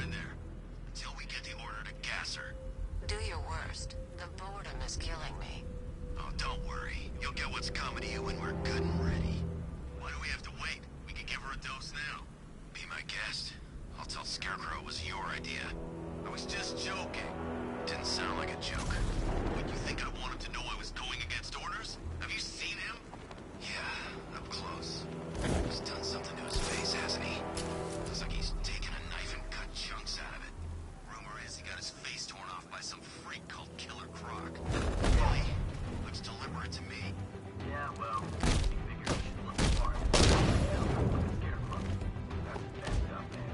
in there. Until we get the order to gas her. Do your worst. The boredom is killing me. Oh, don't worry. You'll get what's coming to you when we're good and ready. Why do we have to wait? We can give her a dose now. Be my guest. I'll tell Scarecrow it was your idea. I was just joking. Didn't sound like a joke. What, you think I wanted to know I was going against orders? Have you seen him? Yeah, up close. He's done something to his face, hasn't he? Looks like he's taken a knife and cut chunks out of it. Rumor is he got his face torn off by some freak called Killer Croc. Really? Looks deliberate to me. Yeah, well, he figured he should look apart. Scarecrow. That's messed up, man.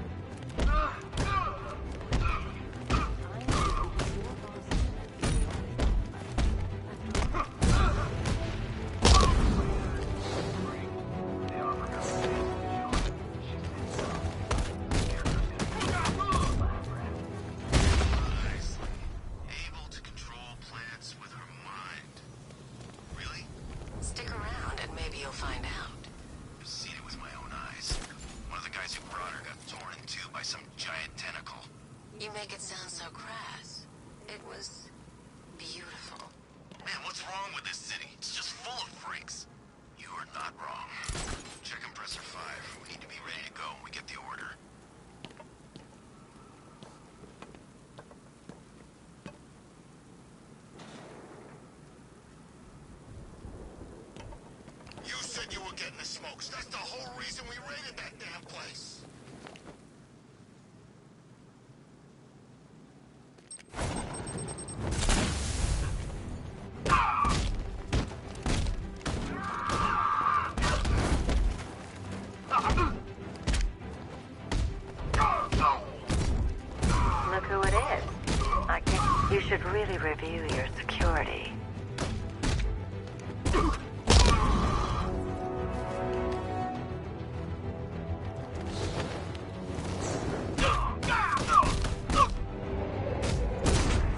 You make it sound so crass. It was beautiful. Man, what's wrong with this city? It's just full of freaks. You are not wrong. Check compressor 5. We need to be ready to go when we get the order. You said you were getting the smokes. That's the whole reason we raided that damn place. Look who it is. I guess you should really review your security.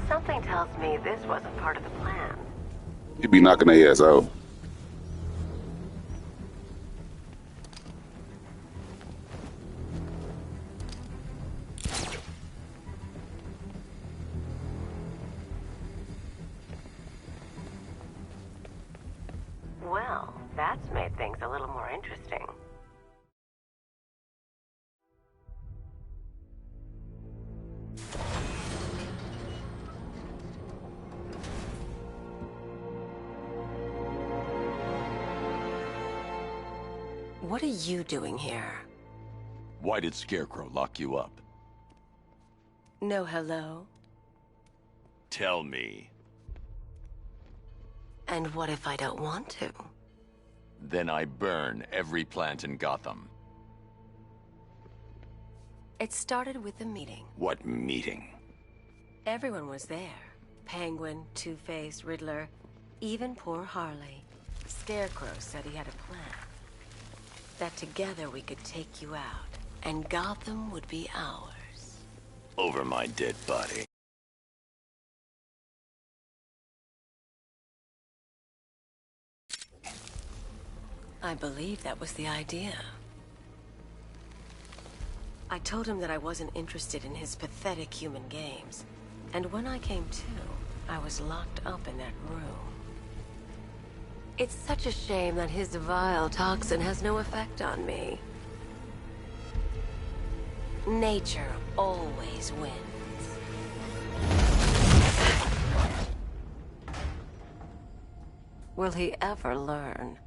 Something tells me this wasn't part of the plan. You'd be knocking their ass out. Well, that's made things a little more interesting. What are you doing here? Why did Scarecrow lock you up? No hello? Tell me. And what if I don't want to? Then I burn every plant in Gotham. It started with a meeting. What meeting? Everyone was there. Penguin, Two-Face, Riddler, even poor Harley. Scarecrow said he had a plan. That together we could take you out, and Gotham would be ours. Over my dead body. I believe that was the idea. I told him that I wasn't interested in his pathetic human games. And when I came to, I was locked up in that room. It's such a shame that his vile toxin has no effect on me. Nature always wins. Will he ever learn?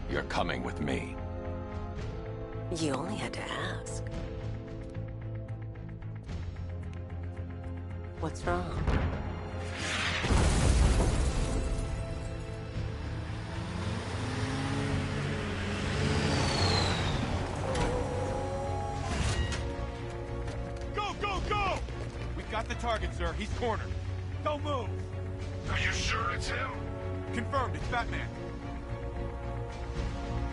You're coming with me. You only had to ask. What's wrong? Go, go, go! We got the target, sir. He's cornered. Don't move. Are you sure it's him? Confirmed, it's Batman.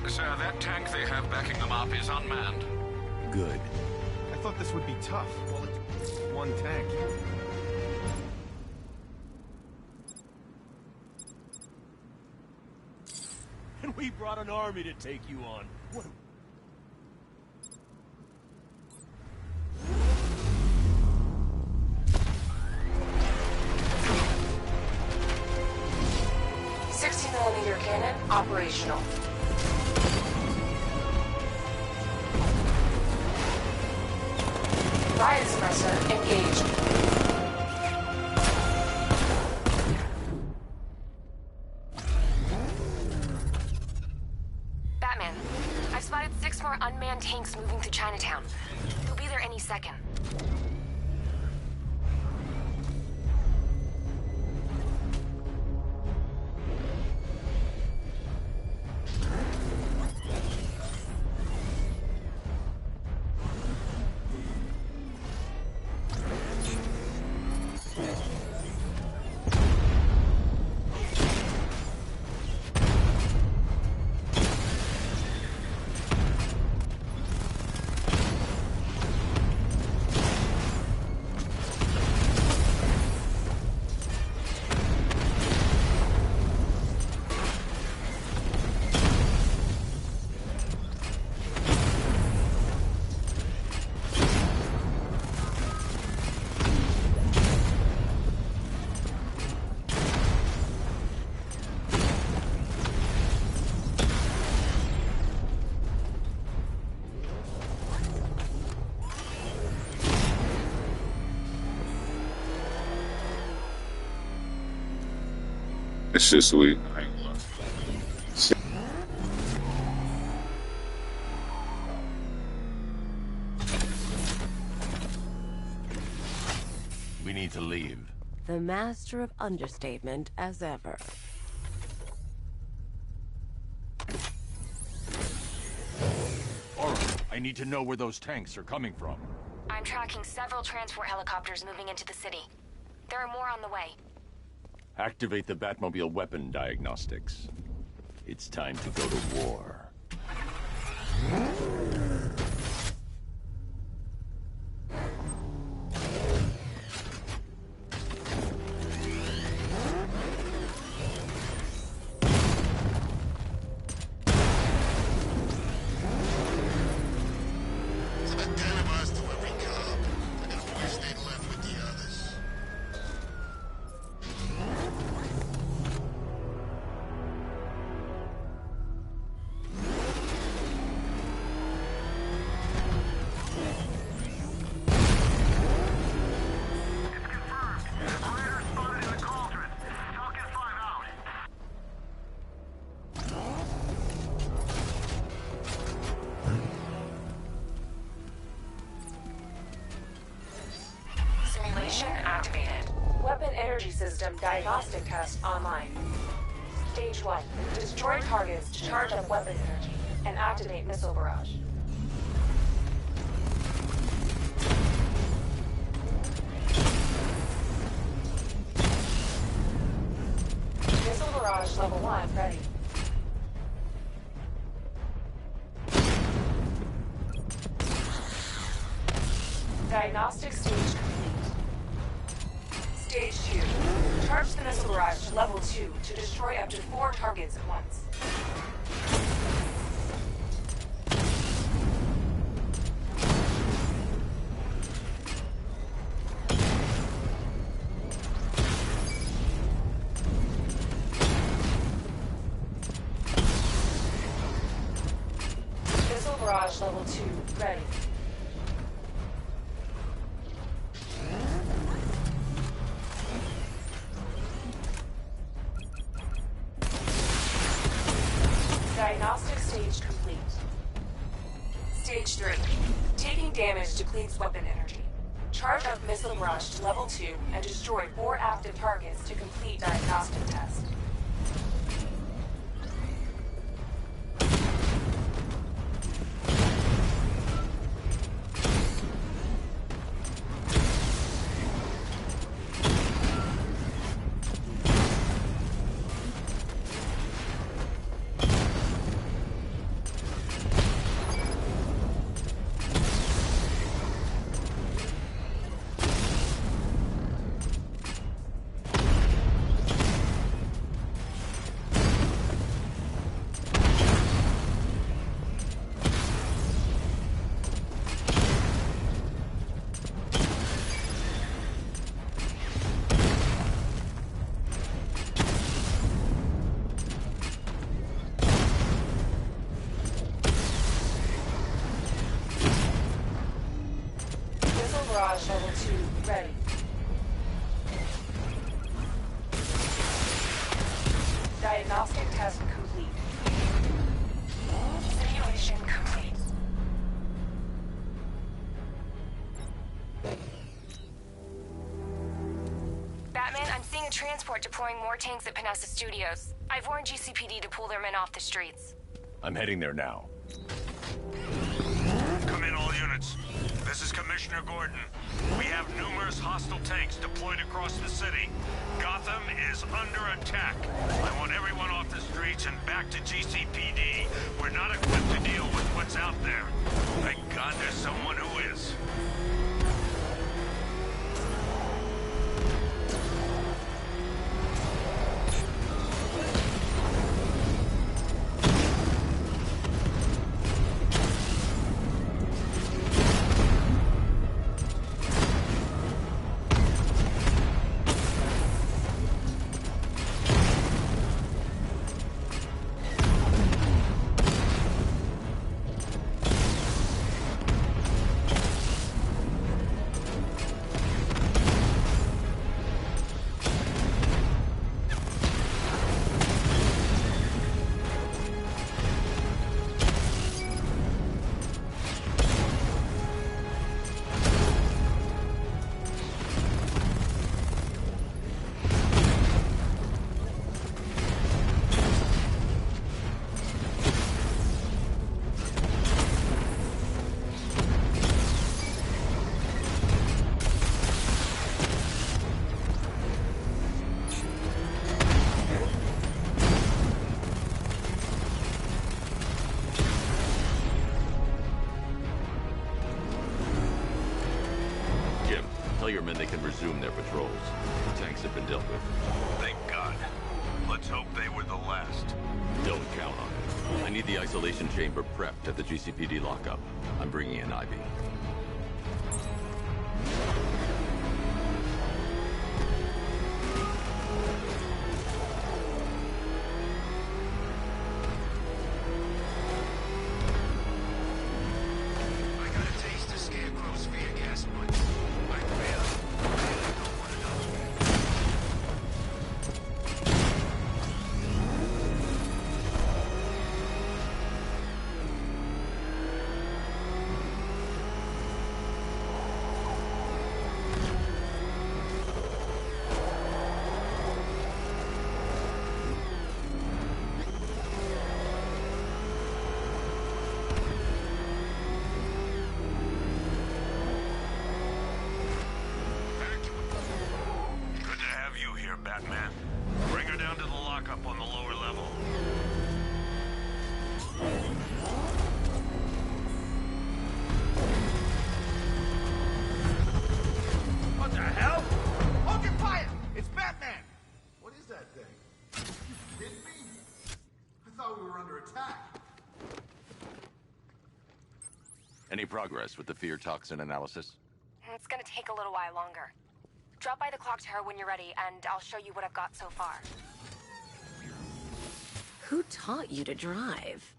Sir, that tank they have backing them up is unmanned. Good. I thought this would be tough. Well, one tank. And we brought an army to take you on. What? 60mm cannon operational. Riot suppressor engaged. Batman, I've spotted 6 more unmanned tanks moving to Chinatown. They'll be there any second. It's just sweet. We need to leave. The master of understatement as ever. Alright, I need to know where those tanks are coming from. I'm tracking several transport helicopters moving into the city. There are more on the way. Activate the Batmobile weapon diagnostics. It's time to go to war. It's about 10 of us to every cop. I got a boy stayed left with the others. Simulation activated. Weapon energy system diagnostic test online. Stage 1. Destroy targets to charge up weapon energy and activate missile barrage. Missile barrage level 1 ready. Diagnostic stage complete. Stage 2. Charge the missile barrage to level 2 to destroy up to 4 targets at once. Missile barrage level 2 ready. Diagnostic stage complete. Stage 3. Taking damage depletes weapon energy. Charge up missile barrage to level 2 and destroy 4 active targets to complete diagnostic test. Ready. Diagnostic test complete. Simulation complete. Batman, I'm seeing a transport deploying more tanks at Panessa Studios. I've warned GCPD to pull their men off the streets. I'm heading there now. Come in, all units. This is Commissioner Gordon. We have numerous hostile tanks deployed across the city. Gotham is under attack. I want everyone off the streets and back to GCPD. We're not equipped to deal with what's out there. Thank God there's someone who is. Tell your men they can resume their patrols. The tanks have been dealt with. Thank God. Let's hope they were the last. Don't count on it. I need the isolation chamber prepped at the GCPD lockup. I'm bringing in Ivy. I got a taste of Scarecrow's fear gas once. I really don't want to know. Good to have you here, Batman. Bring her down to the lockup on the lower level. What the hell? Open fire! It's Batman! What is that thing? You kidding me? I thought we were under attack. Any progress with the fear toxin analysis? It's gonna take a little while longer. Drop by the clock tower when you're ready, and I'll show you what I've got so far. Who taught you to drive?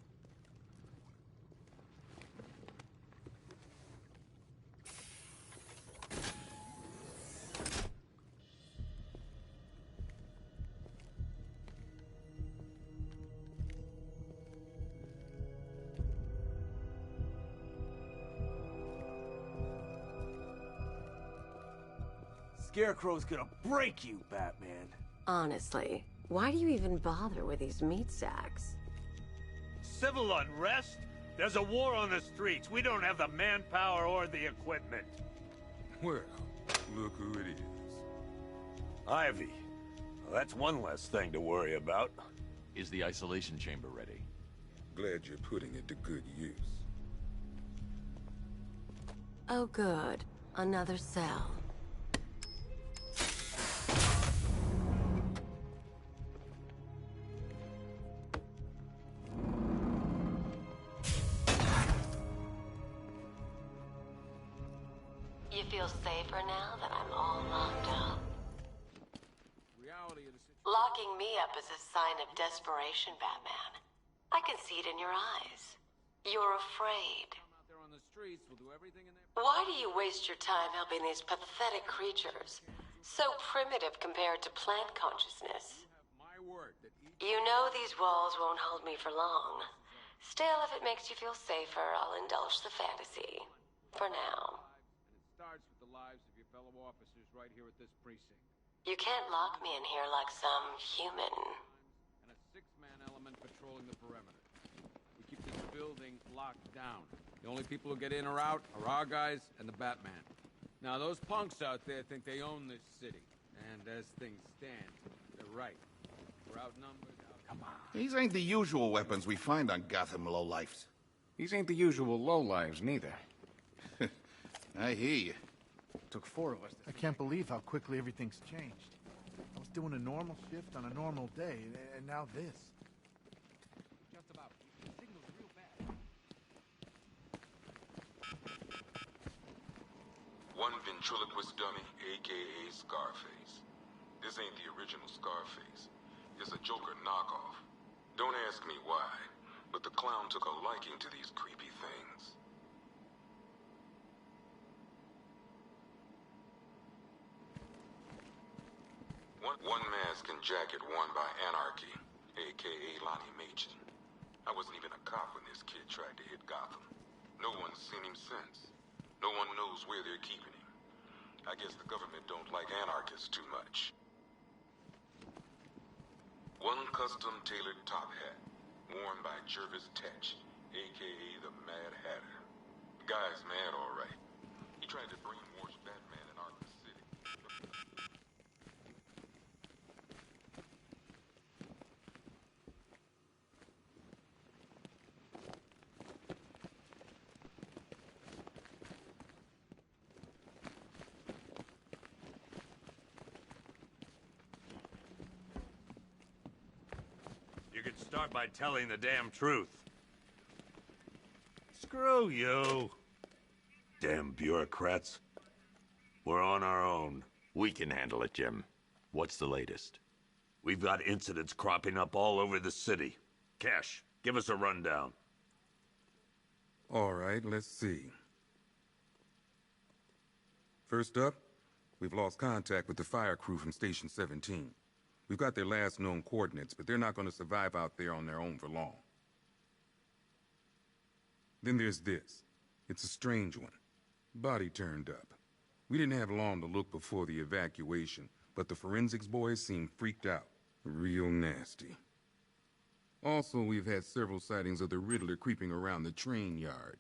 Scarecrow's gonna break you, Batman. Honestly, why do you even bother with these meat sacks? Civil unrest? There's a war on the streets. We don't have the manpower or the equipment. Well, look who it is. Ivy. Well, that's one less thing to worry about. Is the isolation chamber ready? Glad you're putting it to good use. Oh good. Another cell. You feel safer now that I'm all locked up? Locking me up is a sign of desperation, Batman. I can see it in your eyes. You're afraid. there on the streets will do everything in their... Why do you waste your time helping these pathetic creatures? So primitive compared to plant consciousness. My word that each... You know these walls won't hold me for long. Still, if it makes you feel safer, I'll indulge the fantasy. For now. And it starts with the lives of your fellow officers right here at this precinct. You can't lock me in here like some human. And a 6-man element patrolling the perimeter. We keep this building locked down. The only people who get in or out are our guys and the Batman. Now, those punks out there think they own this city. And as things stand, they're right. We're outnumbered. Come on. These ain't the usual weapons we find on Gotham lowlifes. These ain't the usual lowlives, neither. I hear you. Took 4 of us to... I can't believe how quickly everything's changed. I was doing a normal shift on a normal day, and now this. Just about. The signal's real bad. One ventriloquist dummy, a.k.a. Scarface. This ain't the original Scarface. It's a Joker knockoff. Don't ask me why, but the clown took a liking to these creepy things. One mask and jacket worn by Anarchy, a.k.a. Lonnie Machin. I wasn't even a cop when this kid tried to hit Gotham. No one's seen him since. No one knows where they're keeping him. I guess the government don't like anarchists too much. One custom-tailored top hat, worn by Jervis Tetch, a.k.a. the Mad Hatter. The guy's mad, all right. He tried to brainwash Batman in Arkham City. You could start by telling the damn truth. Screw you. Damn bureaucrats. We're on our own. We can handle it, Jim. What's the latest? We've got incidents cropping up all over the city. Cash, give us a rundown. All right, let's see. First up, we've lost contact with the fire crew from Station 17. We've got their last known coordinates, but they're not going to survive out there on their own for long. Then there's this. It's a strange one. Body turned up. We didn't have long to look before the evacuation, but the forensics boys seemed freaked out. Real nasty. Also, we've had several sightings of the Riddler creeping around the train yard.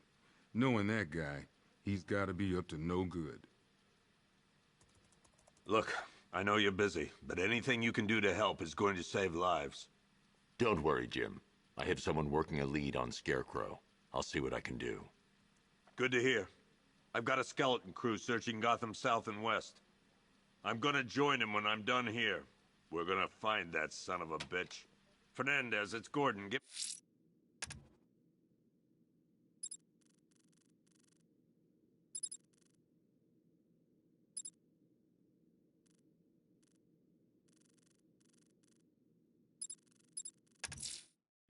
Knowing that guy, he's got to be up to no good. Look, I know you're busy, but anything you can do to help is going to save lives. Don't worry, Jim. I have someone working a lead on Scarecrow. I'll see what I can do. Good to hear. I've got a skeleton crew searching Gotham South and West. I'm gonna join him when I'm done here. We're gonna find that son of a bitch. Fernandez, it's Gordon. Give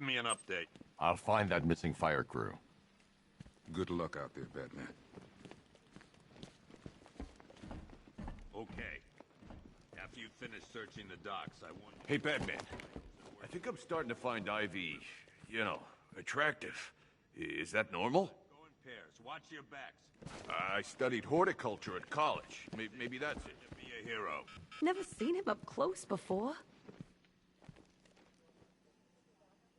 me an update. I'll find that missing fire crew. Good luck out there, Batman. Okay. After you finish searching the docks, I want... Hey, Batman. I think I'm starting to find Ivy, you know, attractive. Is that normal? Go in pairs. Watch your backs. I studied horticulture at college. Maybe that's it. Be a hero. Never seen him up close before.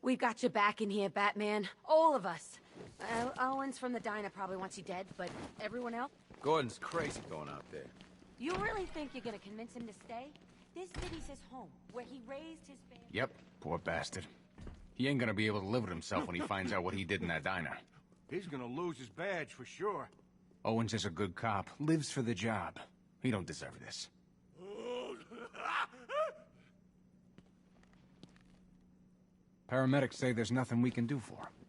We've got your back in here, Batman. All of us. Owens from the diner probably wants you dead, but everyone else? Gordon's crazy going out there. You really think you're gonna convince him to stay? This city's his home, where he raised his family. Yep, poor bastard. He ain't gonna be able to live with himself when he finds out what he did in that diner. He's gonna lose his badge for sure. Owens is a good cop, lives for the job. He don't deserve this. Paramedics say there's nothing we can do for him.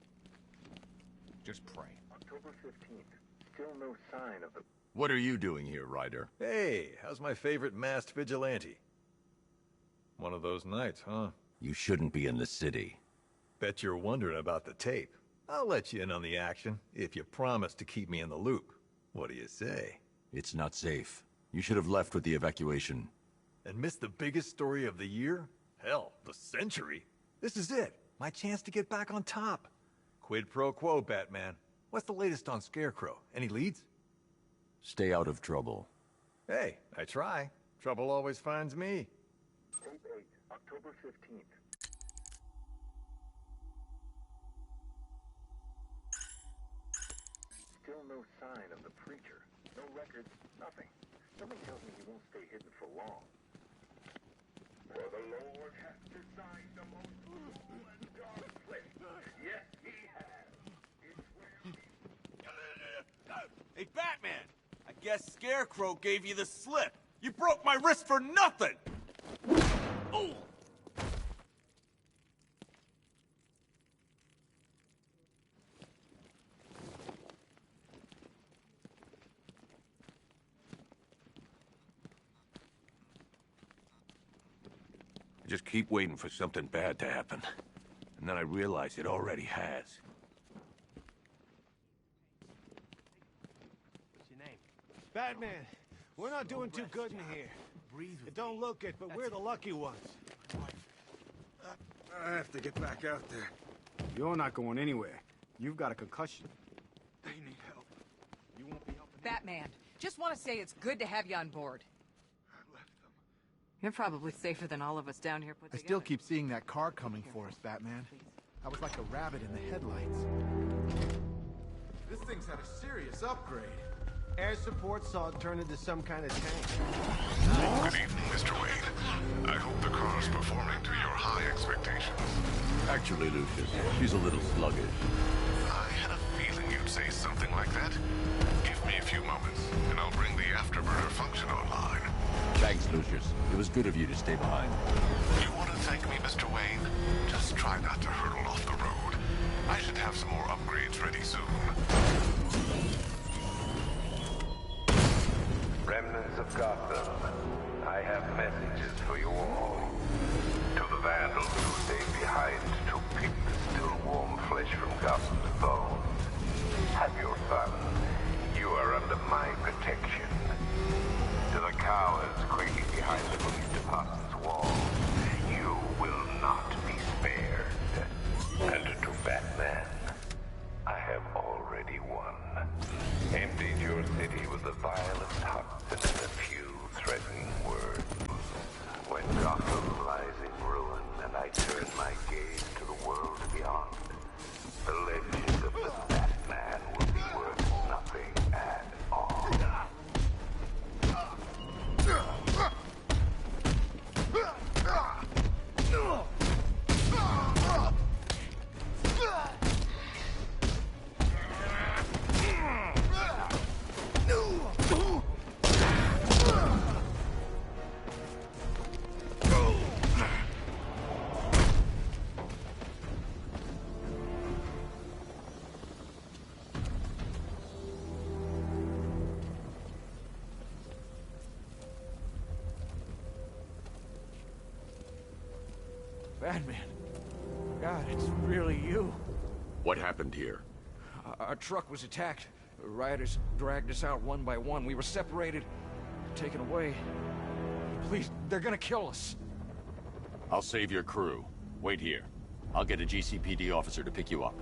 Just pray. October 15th. Still no sign of the... What are you doing here, Ryder? Hey, how's my favorite masked vigilante? One of those nights, huh? You shouldn't be in the city. Bet you're wondering about the tape. I'll let you in on the action, if you promise to keep me in the loop. What do you say? It's not safe. You should have left with the evacuation. And missed the biggest story of the year? Hell, the century. This is it. My chance to get back on top. Quid pro quo, Batman. What's the latest on Scarecrow? Any leads? Stay out of trouble. Hey, I try. Trouble always finds me. Tape 8, October 15th. Still no sign of the preacher. No records, nothing. Something tells me he won't stay hidden for long. For the Lord hath designed the most cruel and dark place. Yes, he has. It's where Hey, Batman! I guess Scarecrow gave you the slip. You broke my wrist for nothing! Oh! I just keep waiting for something bad to happen. And then I realize it already has. What's your name? Batman, we're not doing too good in here. It don't look it, but we're the lucky ones. I have to get back out there. You're not going anywhere. You've got a concussion. They need help. You won't be helping. Batman, just want to say it's good to have you on board. You're probably safer than all of us down here put I together. still keep seeing that car coming for us, Batman. I was like a rabbit in the headlights. This thing's had a serious upgrade. Air support saw it turn into some kind of tank. Good evening, Mr. Wayne. I hope the car's performing to your high expectations. Actually, Lucius, she's a little sluggish. I had a feeling you'd say something like that. Give me a few moments, and I'll bring the afterburner function online. Thanks, Lucius. It was good of you to stay behind. You want to thank me, Mr. Wayne? Just try not to hurtle off the road. I should have some more upgrades ready soon. Remnants of Gotham, I have messages for you all. To the vandals who stayed behind to pick the still warm flesh from Gotham's bones. Have your fun. You are under my protection. To the cowards quaking behind the police department's wall, you will not be spared. And to Batman, I have already won. Emptied your city with a violent toxin and a few threatening words. When Gotham lies in ruin and I turn my gaze to the world beyond, the legend of the Batman will be worth nothing at all. Batman. God, it's really you. What happened here? Our truck was attacked. Rioters dragged us out one by one. We were separated, taken away. Please, they're gonna kill us. I'll save your crew. Wait here. I'll get a GCPD officer to pick you up.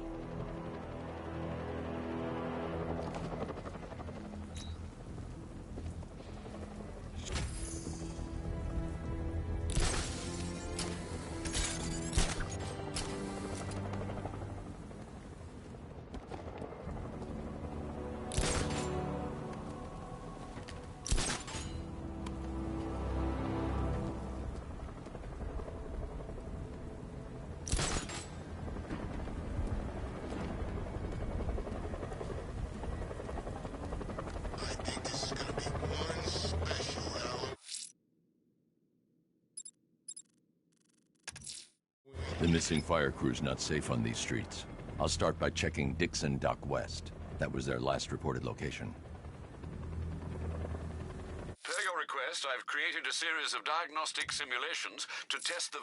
The missing fire crew's not safe on these streets. I'll start by checking Dixon Dock West. That was their last reported location. Per your request, I've created a series of diagnostic simulations to test the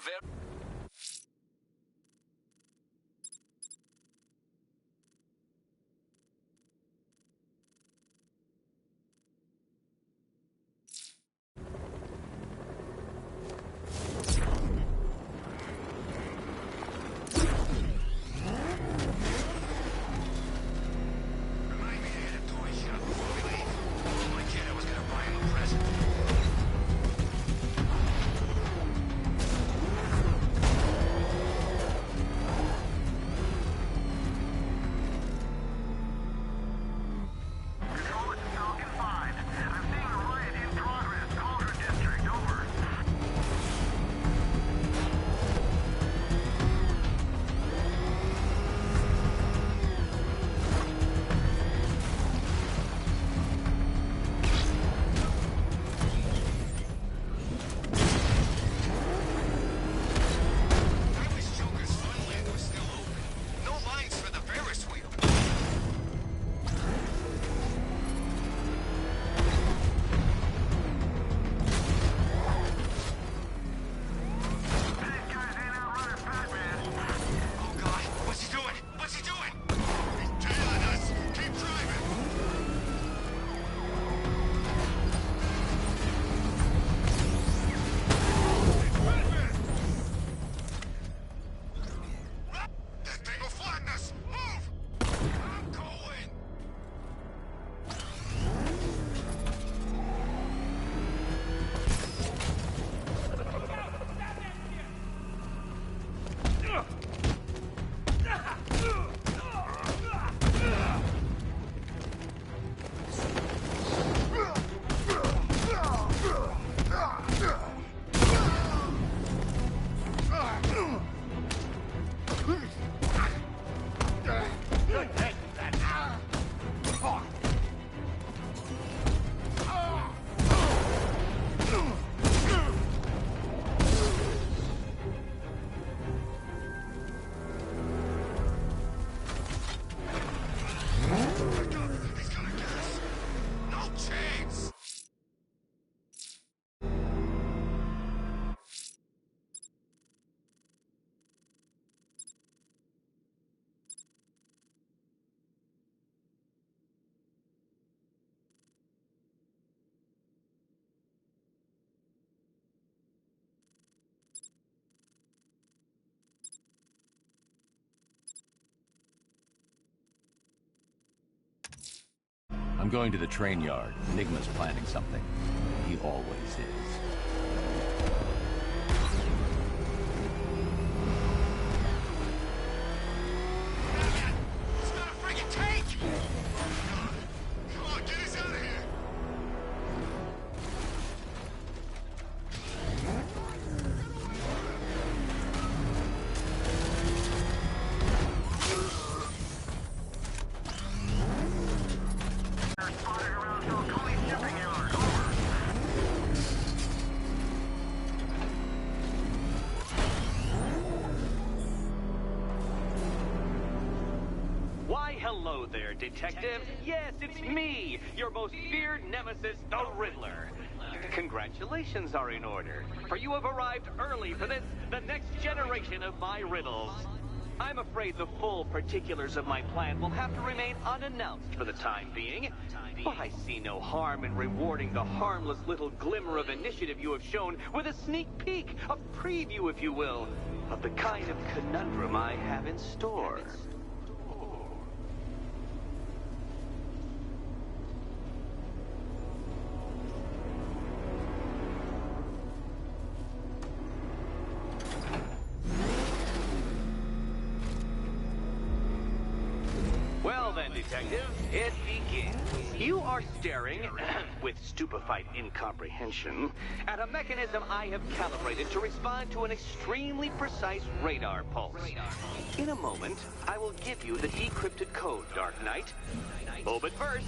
going to the train yard. Enigma's planning something. He always is. It's not a freaking tank! Come on, get us out of here! Why, hello there, Detective. Yes, it's me, your most feared nemesis, the Riddler. Congratulations are in order, for you have arrived early for this, the next generation of my riddles. I'm afraid the full particulars of my plan will have to remain unannounced for the time being, but I see no harm in rewarding the harmless little glimmer of initiative you have shown with a sneak peek, a preview, if you will, of the kind of conundrum I have in store. Well then, Detective, it begins. You are staring, with stupefied incomprehension, at a mechanism I have calibrated to respond to an extremely precise radar pulse. In a moment, I will give you the decrypted code, Dark Knight. Oh, but first,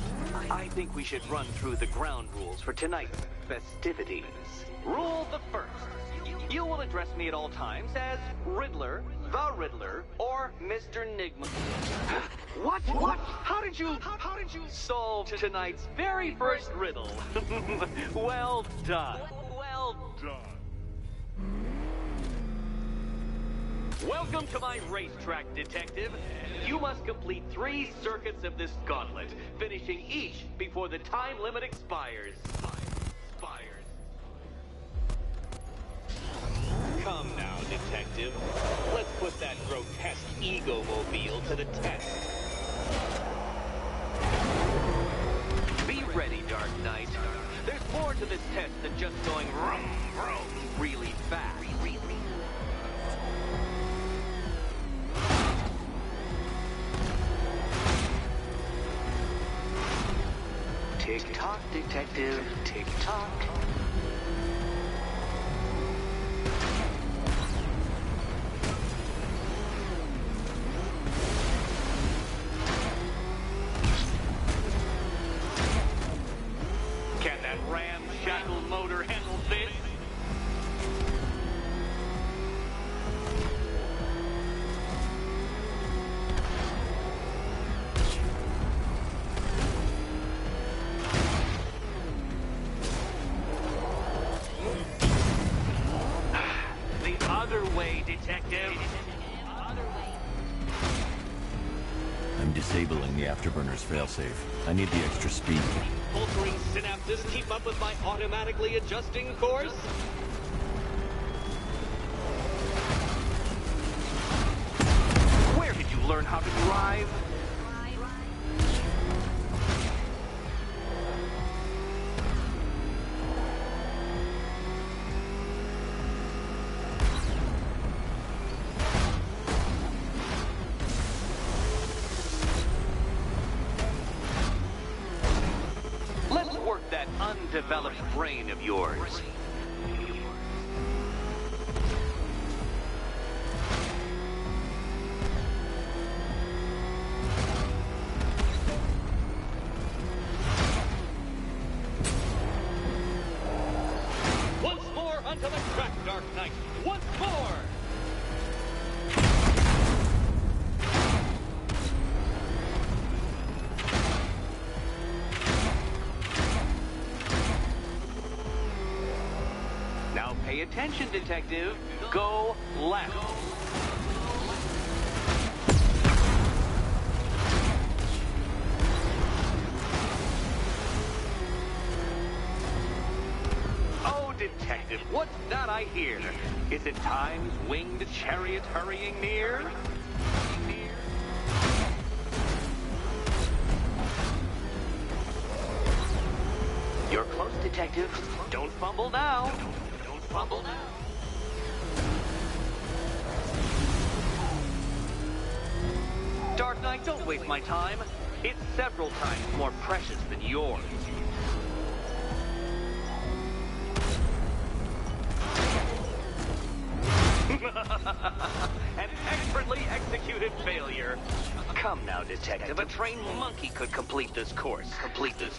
I think we should run through the ground rules for tonight's festivities. Rule the first. You will address me at all times as Riddler, the Riddler, or Mr. Nigma. What? How did you solve tonight's very first riddle? Well done. Well done. Welcome to my racetrack, Detective. You must complete 3 circuits of this gauntlet, finishing each before the time limit expires. Come now, Detective. Let's put that grotesque ego-mobile to the test. Be ready, Dark Knight. There's more to this test than just going vroom, vroom really fast. Tick-tock, Detective. Tick-tock. Can that ramshackle motor handle this? The other way, Detective. I'm disabling the afterburner's failsafe. I need the extra speed. Altering synapses keep up with my automatically adjusting course? Where did you learn how to drive? Let's work that undeveloped brain of yours. Once more onto the track, Dark Knight. Once more! Now pay attention, Detective. Go left. Oh, Detective, what's that I hear? Is it time's winged chariot hurrying near? Detective. Don't fumble now. Don't fumble now. Dark Knight, don't waste my time. It's several times more precious than yours. An expertly executed failure. Come now, Detective. A trained monkey could complete this course.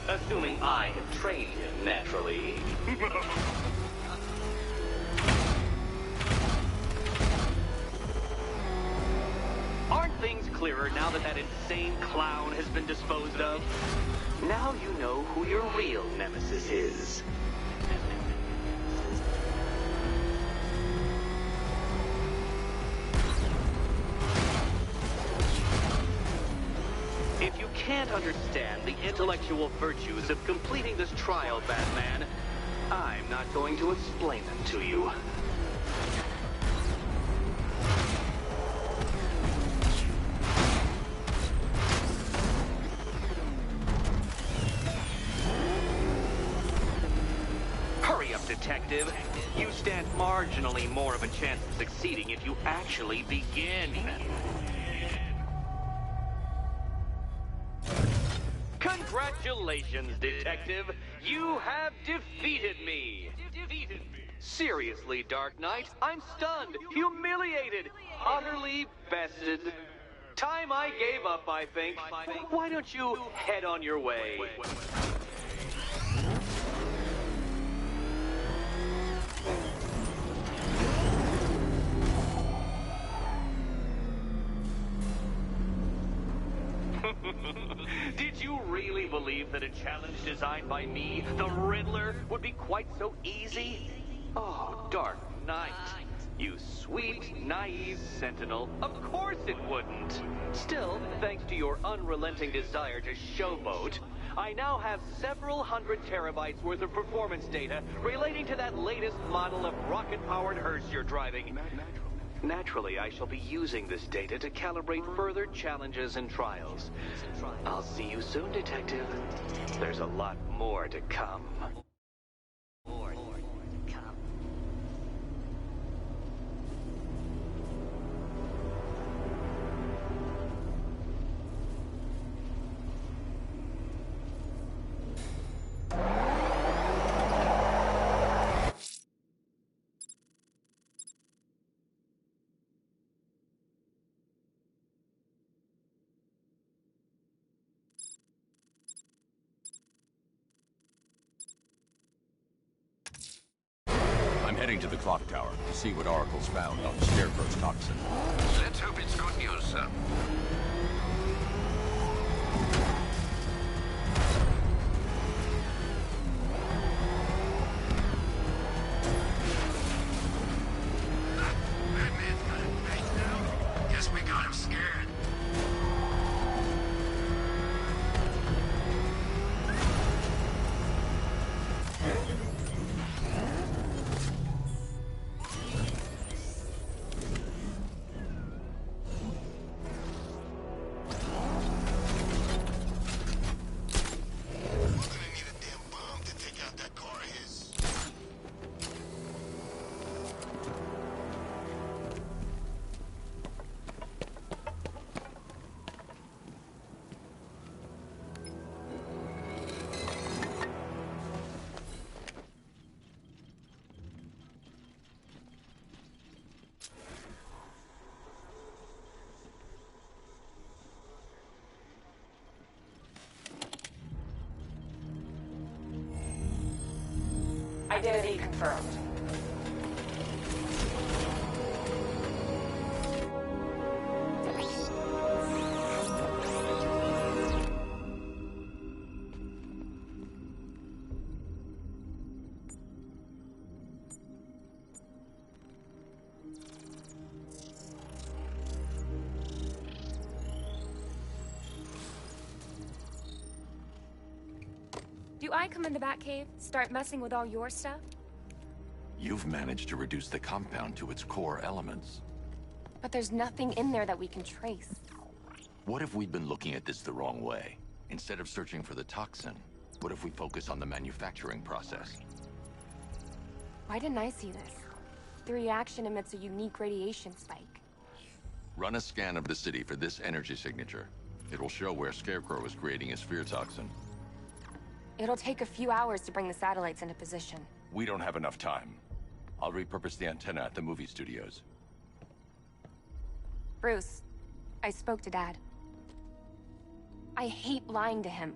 Assuming I have trained him, naturally. Aren't things clearer now that that insane clown has been disposed of? Now you know who your real nemesis is. If you can't understand the intellectual virtues of completing this trial, Batman, I'm not going to explain them to you. Hurry up, Detective. You stand marginally more of a chance of succeeding if you actually begin. Congratulations, Detective. You have defeated me. Seriously, Dark Knight, I'm stunned, humiliated, utterly bested. Time I gave up, I think. Why don't you head on your way? Did you really believe that a challenge designed by me, the Riddler, would be quite so easy? Oh, Dark Knight. You sweet, naive sentinel. Of course it wouldn't. Still, thanks to your unrelenting desire to showboat, I now have several hundred terabytes worth of performance data relating to that latest model of rocket-powered hearse you're driving. Naturally, I shall be using this data to calibrate further challenges and trials. I'll see you soon, Detective. There's a lot more to come. I'm heading to the clock tower to see what Oracle's found on Scarecrow's toxin. Let's hope it's good news, sir. Batman's got him pegged now. Guess we got him scared. Identity confirmed. Do I come in the Batcave, start messing with all your stuff? You've managed to reduce the compound to its core elements. But there's nothing in there that we can trace. What if we'd been looking at this the wrong way? Instead of searching for the toxin, What if we focus on the manufacturing process? Why didn't I see this? The reaction emits a unique radiation spike. Run a scan of the city for this energy signature. It will show where Scarecrow is creating his fear toxin. It'll take a few hours to bring the satellites into position. We don't have enough time. I'll repurpose the antenna at the movie studios. Bruce, I spoke to Dad. I hate lying to him.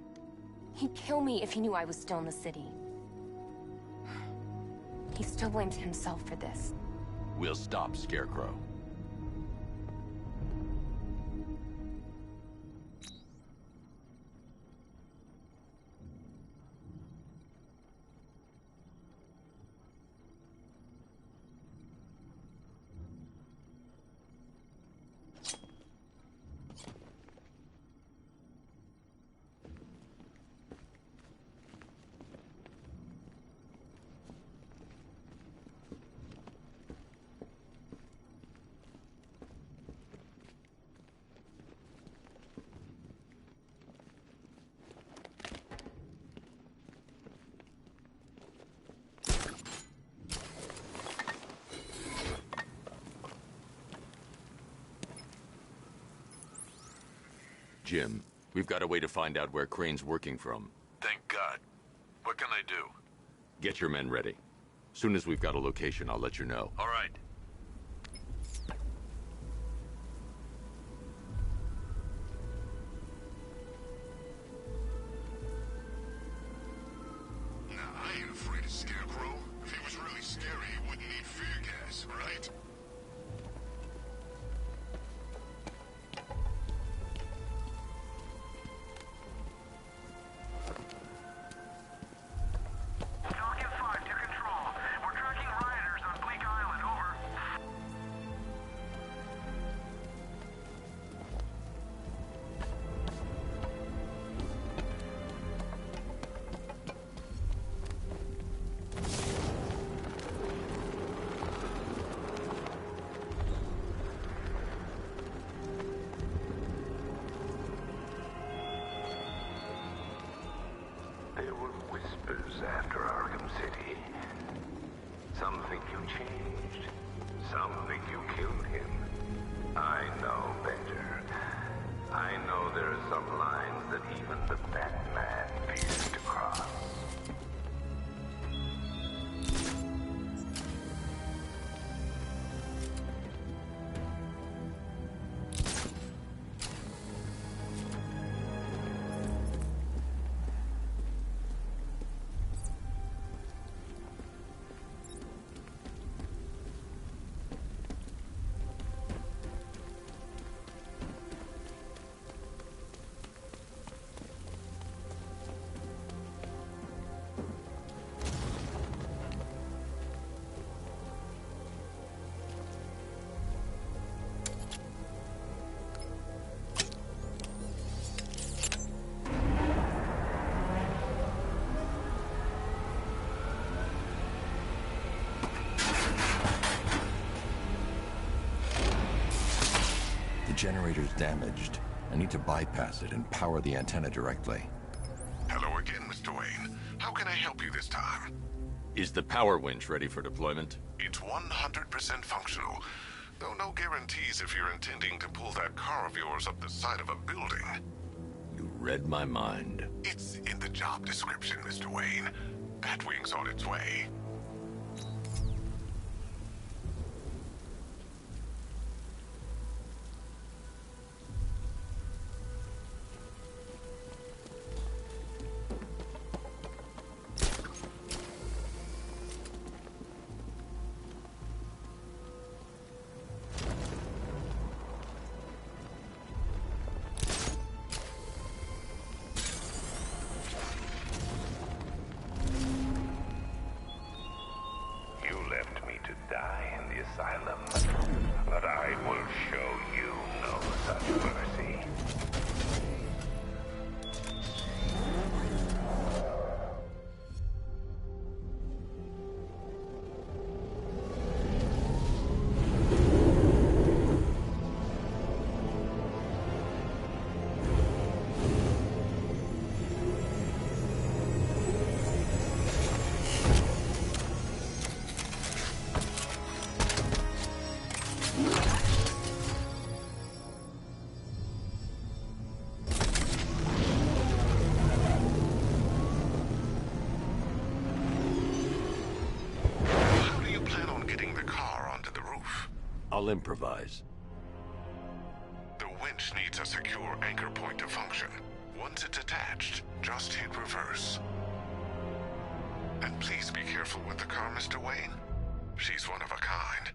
He'd kill me if he knew I was still in the city. He still blames himself for this. We'll stop Scarecrow. Jim, we've got a way to find out where Crane's working from. Thank God. What can I do? Get your men ready. Soon as we've got a location, I'll let you know. All right. Nah, I ain't afraid of Scarecrow. If he was really scary, he wouldn't need fear gas, right? There were whispers after Arkham City. Some think you changed. Some think you killed him. I know better. I know there are some lines that even the Batman fears to cross. The generator's damaged. I need to bypass it and power the antenna directly. Hello again, Mr. Wayne. How can I help you this time? Is the power winch ready for deployment? It's 100% functional. Though no guarantees if you're intending to pull that car of yours up the side of a building. You read my mind. It's in the job description, Mr. Wayne. Batwing's on its way. I'll improvise. The winch needs a secure anchor point to function. Once it's attached, just hit reverse. And please be careful with the car, Mr. Wayne. She's one of a kind.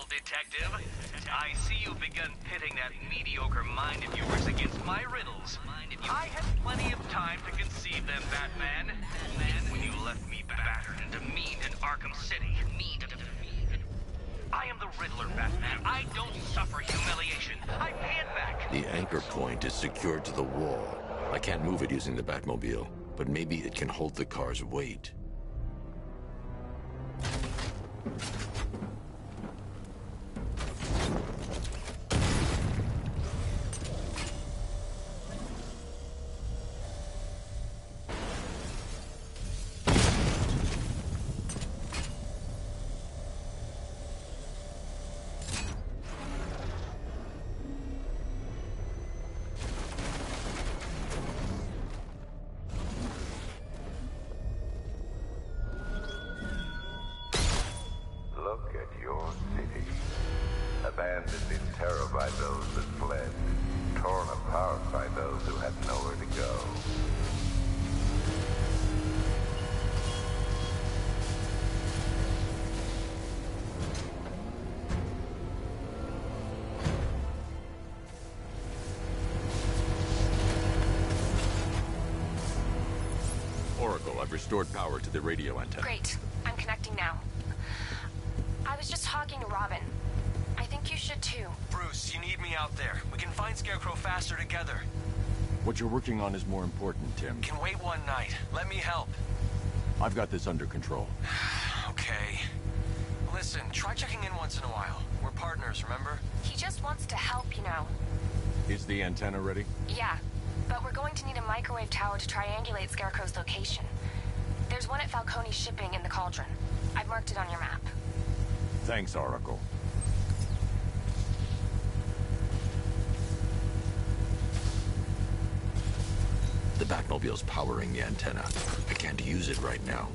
Detective. I see you've begun pitting that mediocre mind of yours against my riddles. I had plenty of time to conceive them, Batman. When you left me battered and demeaned in Arkham City. I am the Riddler, Batman. I don't suffer humiliation. I pay it back. The anchor point is secured to the wall. I can't move it using the Batmobile, but maybe it can hold the car's weight. Look at your city. Abandoned in terror by those that fled. Torn apart by those who had nowhere to go. Oracle, I've restored power to the radio antenna. Great. I'm connecting now. I was just talking to Robin. I think you should too. Bruce, you need me out there. We can find Scarecrow faster together. What you're working on is more important, Tim. Can wait one night. Let me help. I've got this under control. Okay. Listen, try checking in once in a while. We're partners, remember? He just wants to help, you know. Is the antenna ready? Yeah, but we're going to need a microwave tower to triangulate Scarecrow's location. There's one at Falcone's shipping in the Cauldron. I've marked it on your map. Thanks, Oracle. The Batmobile's powering the antenna. I can't use it right now.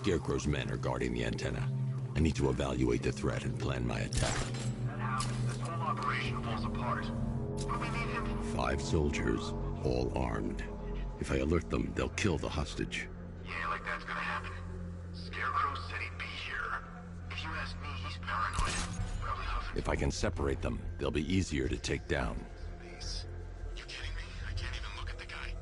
Scarecrow's men are guarding the antenna. I need to evaluate the threat and plan my attack. That happens, this whole operation falls apart. What do we need him for? 5 soldiers, all armed. If I alert them, they'll kill the hostage. Yeah, like that's gonna happen. Scarecrow said he'd be here. If you ask me, he's paranoid. Probably huffing. If I can separate them, they'll be easier to take down. Space. You kidding me? I can't even look at the guy.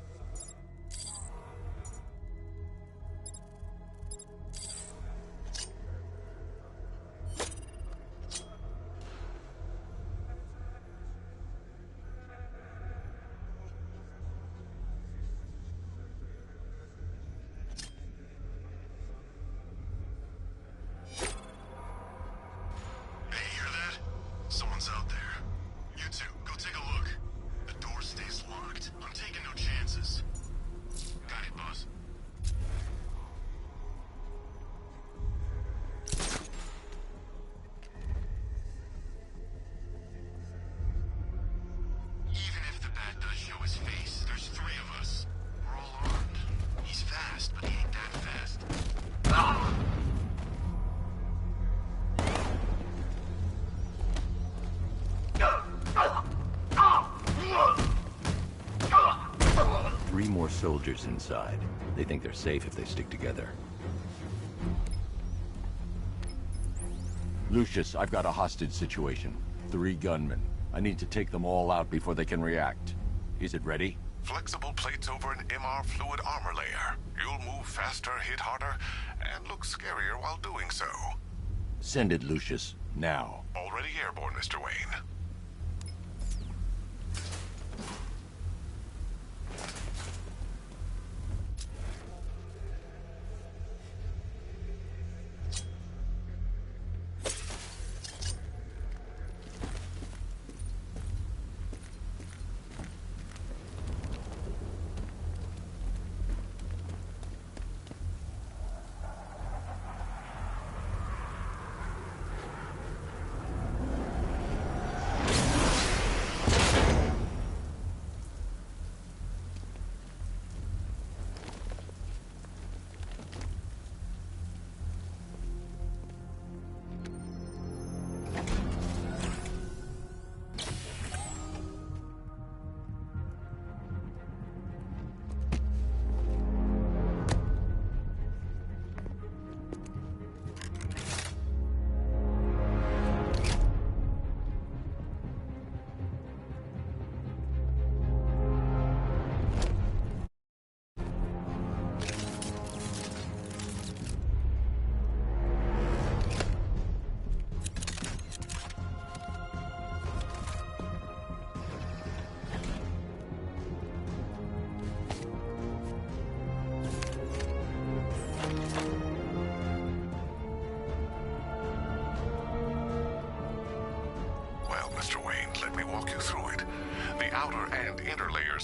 Someone's out there. You two, go take a look. The door stays locked. I'm taking no chances. Got it, boss. Even if the bat does show his face, there's 3 of us. We're all armed. He's fast, but he ain't that fast. Ah! 3 more soldiers inside. They think they're safe if they stick together. Lucius, I've got a hostage situation. 3 gunmen. I need to take them all out before they can react. Is it ready? Flexible plates over an MR fluid armor layer. You'll move faster, hit harder, and look scarier while doing so. Send it, Lucius. Now. Already airborne, Mr. Wayne.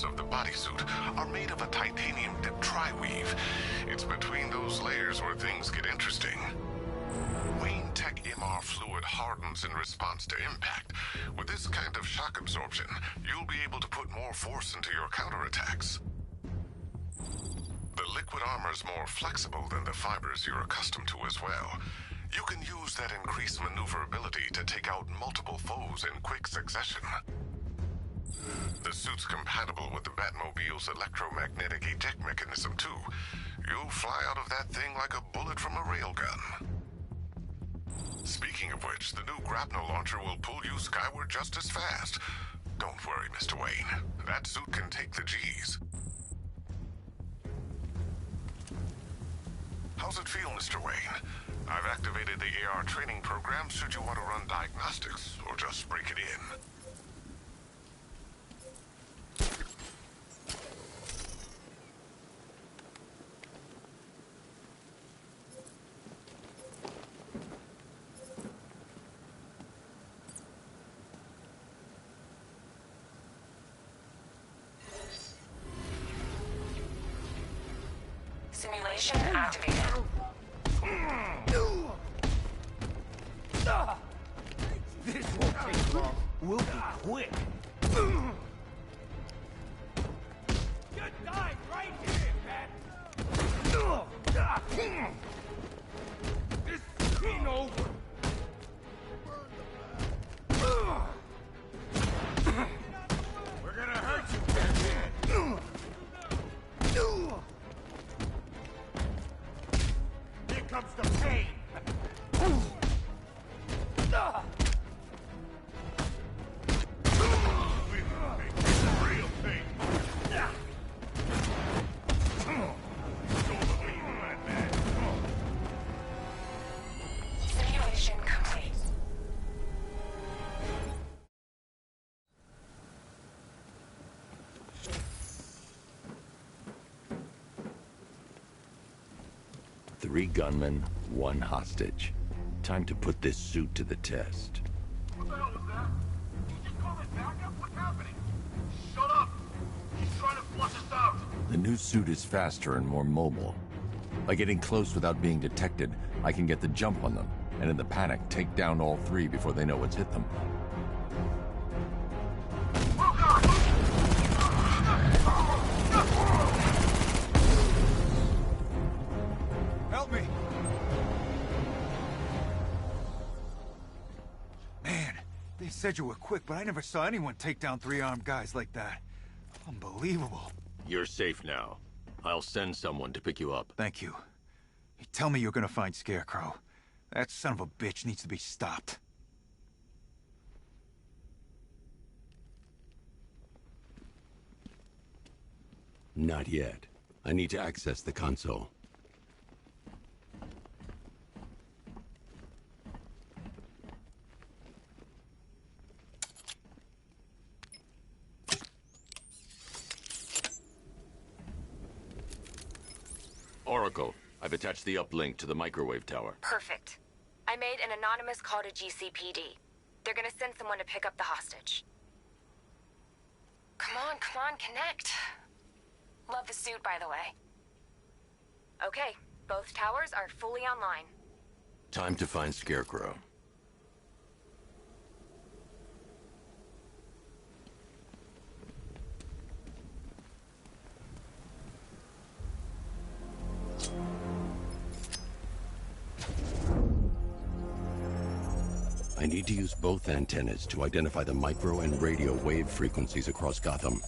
Of the bodysuit are made of a titanium-dipped tri-weave. It's between those layers where things get interesting. Wayne Tech MR fluid hardens in response to impact. With this kind of shock absorption, you'll be able to put more force into your counterattacks. The liquid armor's more flexible than the fibers you're accustomed to as well. You can use that increased maneuverability to take out multiple foes in quick succession. The suit's compatible with the Batmobile's electromagnetic eject mechanism, too. You'll fly out of that thing like a bullet from a railgun. Speaking of which, the new grapnel launcher will pull you skyward just as fast. Don't worry, Mr. Wayne. That suit can take the G's. How's it feel, Mr. Wayne? I've activated the AR training program should you want to run diagnostics, or just break it in. Simulation activated. This won't take long. We'll be quick. You died right here, man. 3 gunmen, 1 hostage. Time to put this suit to the test. What the hell was that? Did you just call it backup? What's happening? Shut up! He's trying to flush us out! The new suit is faster and more mobile. By getting close without being detected, I can get the jump on them, and in the panic, take down all 3 before they know what's hit them. Help me! Man, they said you were quick, but I never saw anyone take down 3 armed guys like that. Unbelievable. You're safe now. I'll send someone to pick you up. Thank you. You tell me you're gonna find Scarecrow. That son of a bitch needs to be stopped. Not yet. I need to access the console. Oracle, I've attached the uplink to the microwave tower. Perfect. I made an anonymous call to GCPD. They're gonna send someone to pick up the hostage. Come on, connect. Love the suit, by the way. Okay, both towers are fully online. Time to find Scarecrow. I need to use both antennas to identify the micro and radio wave frequencies across Gotham.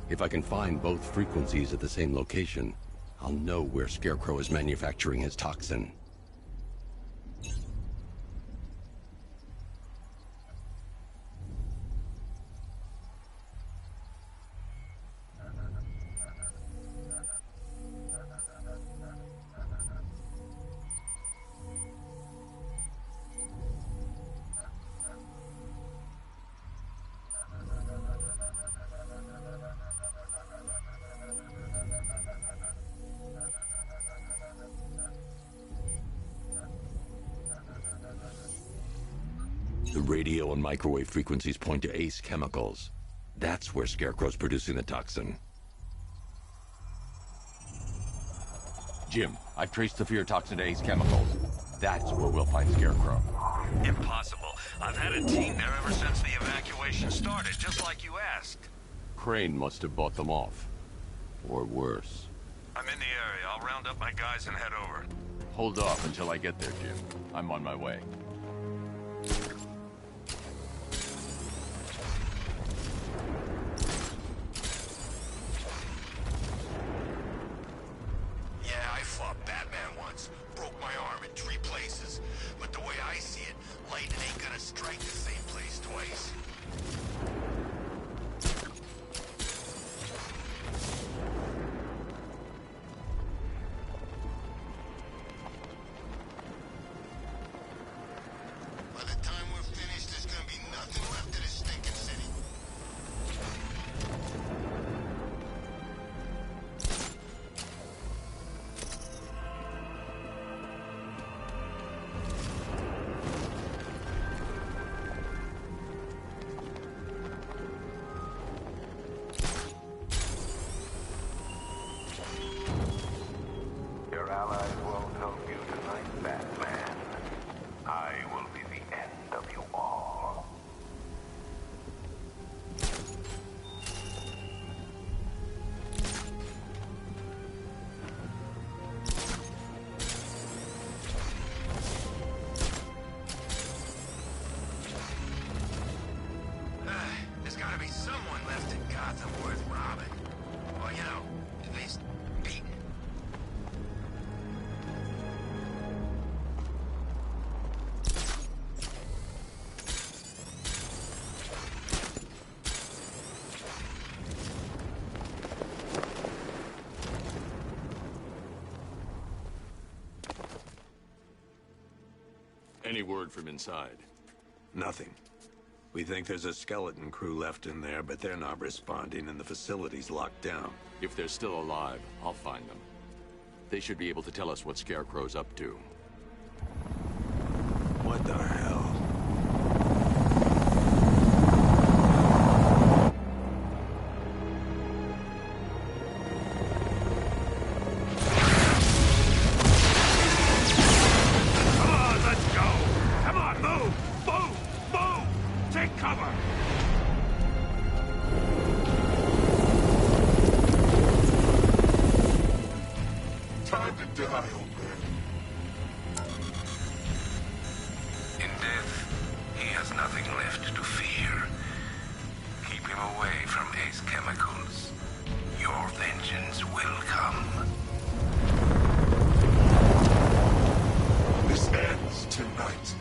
If I can find both frequencies at the same location, I'll know where Scarecrow is manufacturing his toxin. The radio and microwave frequencies point to Ace Chemicals. That's where Scarecrow's producing the toxin. Jim, I've traced the fear toxin to Ace Chemicals. That's where we'll find Scarecrow. Impossible. I've had a team there ever since the evacuation started, just like you asked. Crane must have bought them off. Or worse. I'm in the area. I'll round up my guys and head over. Hold off until I get there, Jim. I'm on my way. Yeah, I fought Batman once. Broke my arm in 3 places. But the way I see it, lightning ain't gonna strike the same place twice. By the time we're finished, there's gonna be nothing left of this stinking city. Your allies won't help you tonight, Batman. I will be the end of you all. There's gotta be someone left in Gotham worth robbing. Or, you know, at least beating. Any word from inside? Nothing. We think there's a skeleton crew left in there, but they're not responding and the facility's locked down. If they're still alive, I'll find them. They should be able to tell us what Scarecrow's up to. What the hell? Come on, let's go! Come on, move! Move! Move! Take cover! Time to die, old man. In death, he has nothing left to fear. Keep him away from Ace Chemicals. Your vengeance will come. This ends tonight.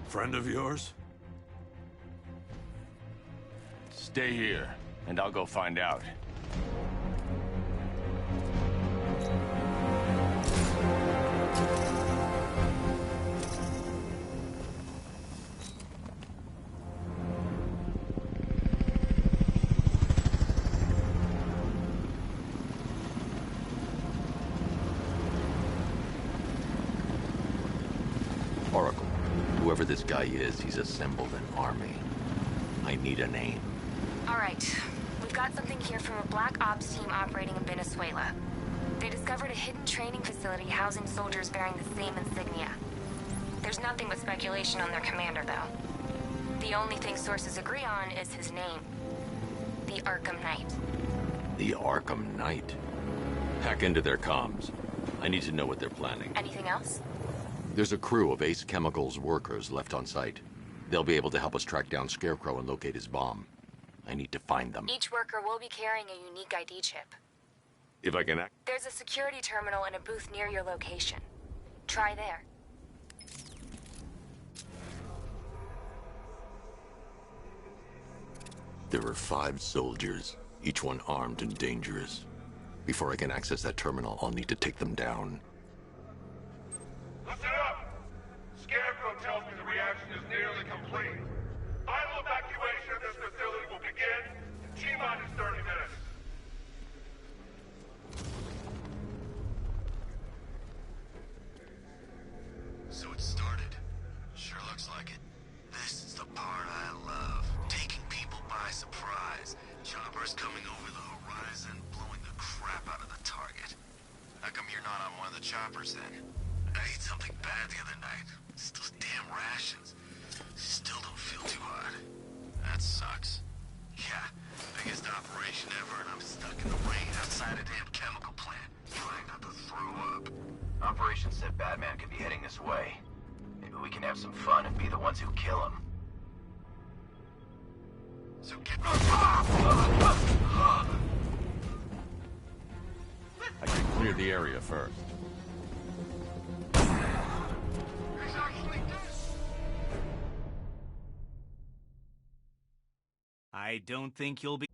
Friend of yours? Stay here, and I'll go find out. Oracle, whoever this guy is, he's assembled an army. I need a name. All right. We've got something here from a Black Ops team operating in Venezuela. They discovered a hidden training facility housing soldiers bearing the same insignia. There's nothing but speculation on their commander, though. The only thing sources agree on is his name. The Arkham Knight. The Arkham Knight? Hack into their comms. I need to know what they're planning. Anything else? There's a crew of Ace Chemicals workers left on site. They'll be able to help us track down Scarecrow and locate his bomb. I need to find them. Each worker will be carrying a unique ID chip. If I can act... There's a security terminal and a booth near your location. Try there. There are 5 soldiers, each one armed and dangerous. Before I can access that terminal, I'll need to take them down. Listen up! Scarecrow tells me the reaction is nearly complete. Final evacuation of this facility will begin in T-minus 30 minutes. So it started. Sure looks like it. This is the part I love. Taking people by surprise. Choppers coming over the horizon, blowing the crap out of the target. How come you're not on one of the choppers then? I ate something bad the other night. It's those damn rations. Still don't feel too hot. That sucks. Yeah, biggest operation ever, and I'm stuck in the rain outside a damn chemical plant, trying not to throw up. Operation said Batman could be heading this way. Maybe we can have some fun and be the ones who kill him. So get... I should clear the area first. I don't think you'll be